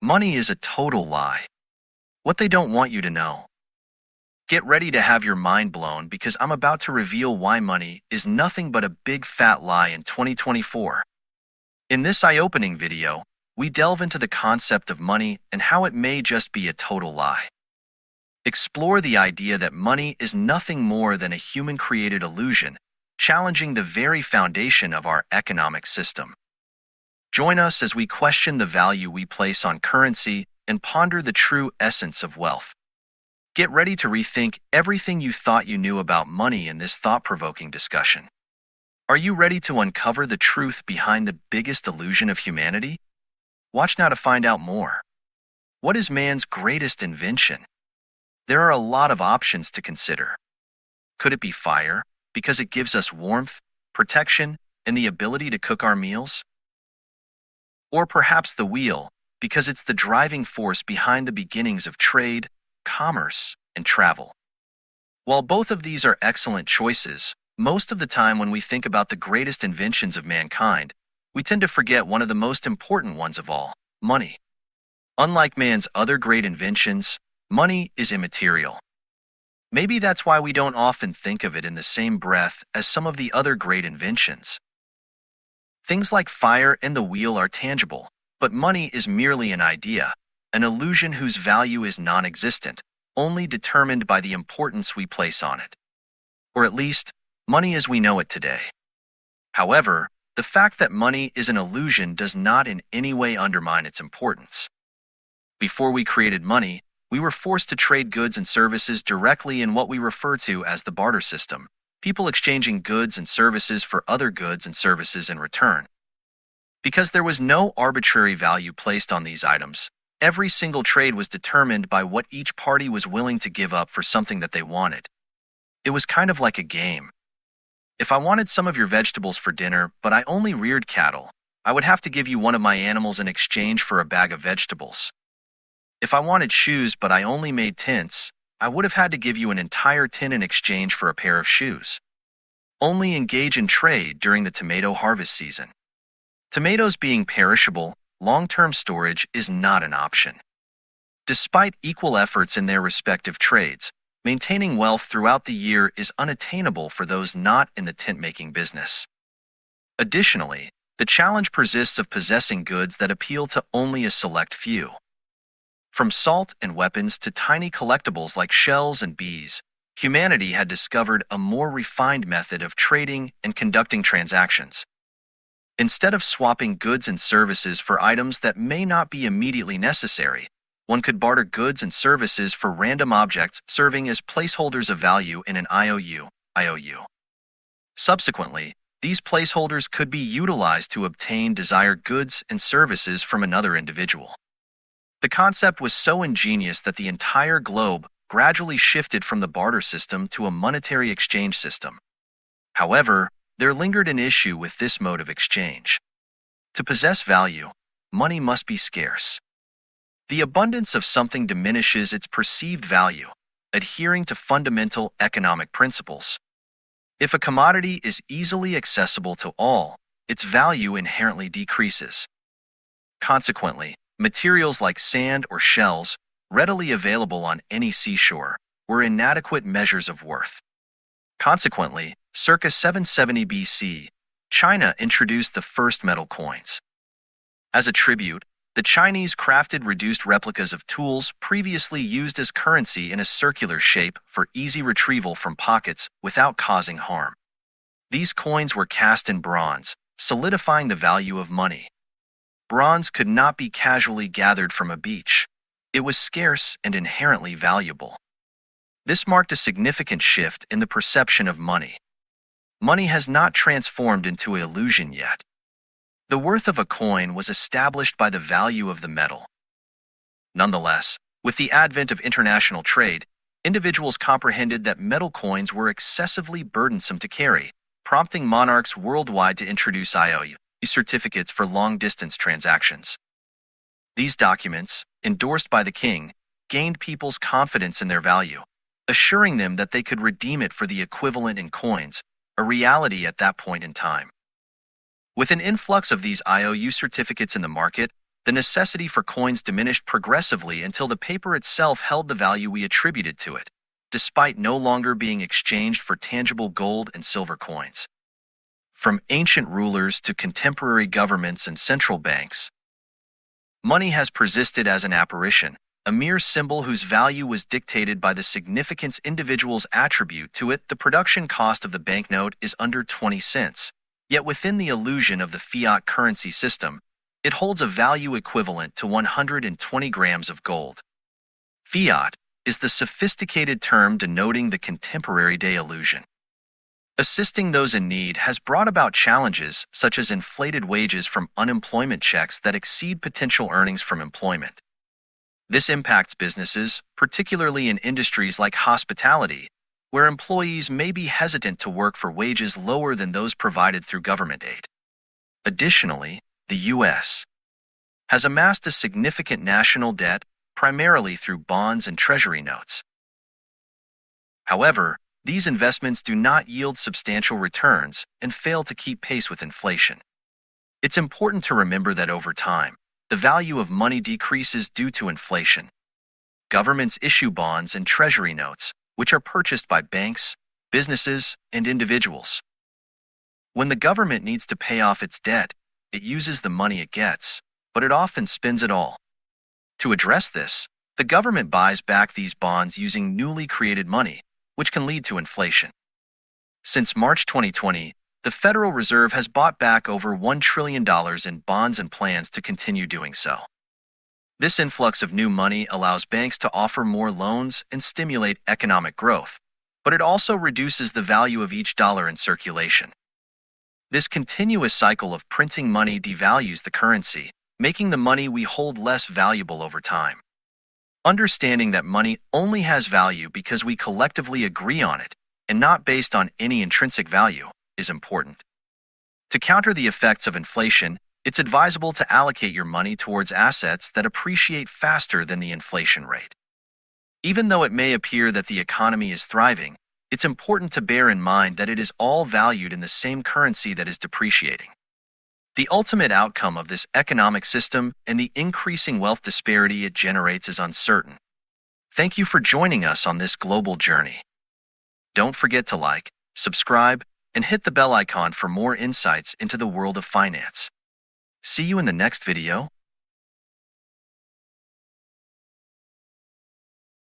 Money is a total lie. What they don't want you to know. Get ready to have your mind blown because I'm about to reveal why money is nothing but a big fat lie in 2024. In this eye-opening video, we delve into the concept of money and how it may just be a total lie. Explore the idea that money is nothing more than a human-created illusion, challenging the very foundation of our economic system. Join us as we question the value we place on currency and ponder the true essence of wealth. Get ready to rethink everything you thought you knew about money in this thought-provoking discussion. Are you ready to uncover the truth behind the biggest illusion of humanity? Watch now to find out more. What is man's greatest invention? There are a lot of options to consider. Could it be fire, because it gives us warmth, protection, and the ability to cook our meals? Or perhaps the wheel, because it's the driving force behind the beginnings of trade, commerce, and travel. While both of these are excellent choices, most of the time when we think about the greatest inventions of mankind, we tend to forget one of the most important ones of all, money. Unlike man's other great inventions, money is immaterial. Maybe that's why we don't often think of it in the same breath as some of the other great inventions. Things like fire and the wheel are tangible, but money is merely an idea, an illusion whose value is non-existent, only determined by the importance we place on it. Or at least, money as we know it today. However, the fact that money is an illusion does not in any way undermine its importance. Before we created money, we were forced to trade goods and services directly in what we refer to as the barter system, people exchanging goods and services for other goods and services in return. Because there was no arbitrary value placed on these items, every single trade was determined by what each party was willing to give up for something that they wanted. It was kind of like a game. If I wanted some of your vegetables for dinner, but I only reared cattle, I would have to give you one of my animals in exchange for a bag of vegetables. If I wanted shoes, but I only made tents, I would have had to give you an entire tin in exchange for a pair of shoes. Only engage in trade during the tomato harvest season. Tomatoes being perishable, long-term storage is not an option. Despite equal efforts in their respective trades, maintaining wealth throughout the year is unattainable for those not in the tent-making business. Additionally, the challenge persists of possessing goods that appeal to only a select few. From salt and weapons to tiny collectibles like shells and bees, humanity had discovered a more refined method of trading and conducting transactions. Instead of swapping goods and services for items that may not be immediately necessary, one could barter goods and services for random objects serving as placeholders of value in an IOU. Subsequently, these placeholders could be utilized to obtain desired goods and services from another individual. The concept was so ingenious that the entire globe gradually shifted from the barter system to a monetary exchange system. However, there lingered an issue with this mode of exchange. To possess value, money must be scarce. The abundance of something diminishes its perceived value, adhering to fundamental economic principles. If a commodity is easily accessible to all, its value inherently decreases. Consequently, materials like sand or shells, readily available on any seashore, were inadequate measures of worth. Consequently, circa 770 BC, China introduced the first metal coins. As a tribute, the Chinese crafted reduced replicas of tools previously used as currency in a circular shape for easy retrieval from pockets without causing harm. These coins were cast in bronze, solidifying the value of money. Bronze could not be casually gathered from a beach. It was scarce and inherently valuable. This marked a significant shift in the perception of money. Money has not transformed into an illusion yet. The worth of a coin was established by the value of the metal. Nonetheless, with the advent of international trade, individuals comprehended that metal coins were excessively burdensome to carry, prompting monarchs worldwide to introduce IOU certificates for long-distance transactions. These documents, endorsed by the king, gained people's confidence in their value, assuring them that they could redeem it for the equivalent in coins, a reality at that point in time. With an influx of these IOU certificates in the market, the necessity for coins diminished progressively until the paper itself held the value we attributed to it, despite no longer being exchanged for tangible gold and silver coins. From ancient rulers to contemporary governments and central banks, money has persisted as an apparition, a mere symbol whose value was dictated by the significance individuals attribute to it. The production cost of the banknote is under 20 cents, yet within the illusion of the fiat currency system, it holds a value equivalent to 120 grams of gold. Fiat is the sophisticated term denoting the contemporary day illusion. Assisting those in need has brought about challenges such as inflated wages from unemployment checks that exceed potential earnings from employment. This impacts businesses, particularly in industries like hospitality, where employees may be hesitant to work for wages lower than those provided through government aid. Additionally, the U.S. has amassed a significant national debt, primarily through bonds and treasury notes. However, these investments do not yield substantial returns and fail to keep pace with inflation. It's important to remember that over time, the value of money decreases due to inflation. Governments issue bonds and treasury notes, which are purchased by banks, businesses, and individuals. When the government needs to pay off its debt, it uses the money it gets, but it often spends it all. To address this, the government buys back these bonds using newly created money, which can lead to inflation. Since March 2020, the Federal Reserve has bought back over $1 trillion in bonds and plans to continue doing so. This influx of new money allows banks to offer more loans and stimulate economic growth, but it also reduces the value of each dollar in circulation. This continuous cycle of printing money devalues the currency, making the money we hold less valuable over time. Understanding that money only has value because we collectively agree on it, and not based on any intrinsic value, is important. To counter the effects of inflation, it's advisable to allocate your money towards assets that appreciate faster than the inflation rate. Even though it may appear that the economy is thriving, it's important to bear in mind that it is all valued in the same currency that is depreciating. The ultimate outcome of this economic system and the increasing wealth disparity it generates is uncertain. Thank you for joining us on this global journey. Don't forget to like, subscribe, and hit the bell icon for more insights into the world of finance. See you in the next video.